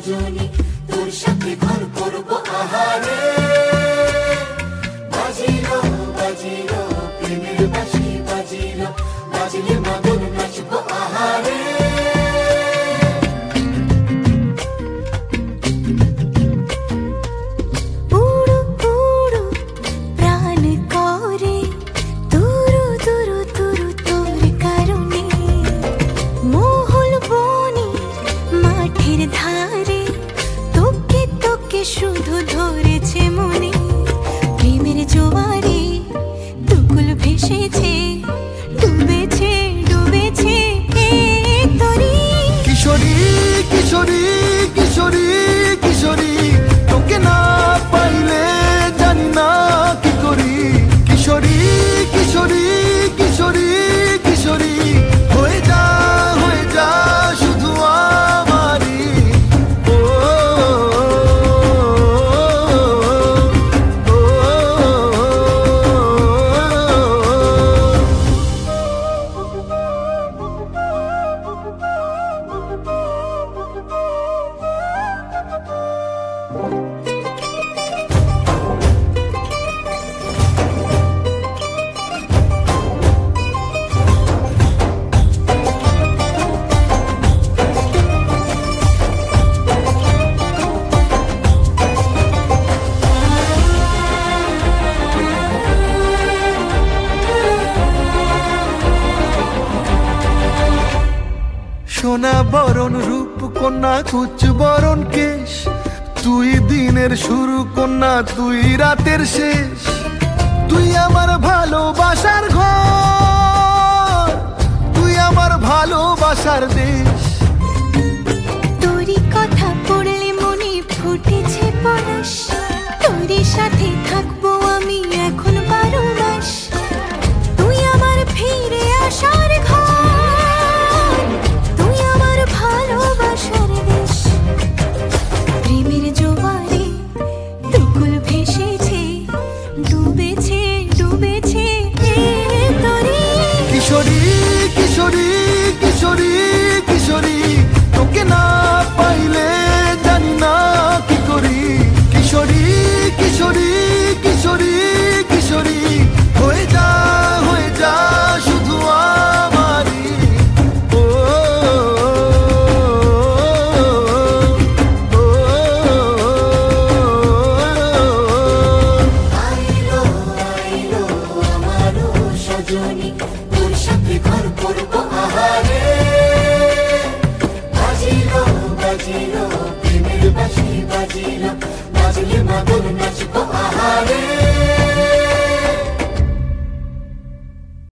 দুজনে তোর সাথে ঘর করবো আহারে। বাজিলো বাজিলো প্রেমের বাঁশি বাজিলো, বাজলে মাদল নাচবো আহারে। শুধু ধরেছে মনে প্রেমের জোয়ারে, দুকুল ভেসেছে ডুবেছে ডুবেছে তরি। কিশোরী কিশোরী কিশোরী কিশোরী, তোকে না পাইলে জানি না কি করি। কিশোরী কিশোরী কিশোরী কিশোরী, হয়ে যা শুধু আমারই। সোনা বরণ রূপ কন্যা কুচ বরণ কেশ, তুই দিনের শুরু কন্যা তুই রাতের শেষ। তুই আমার ভালোবাসার ঘর, তুই আমার ভালোবাসার দেশ। তোরই কথা পড়লে মনে ফুটেছে পরশ, তোরই সাথে থাকবো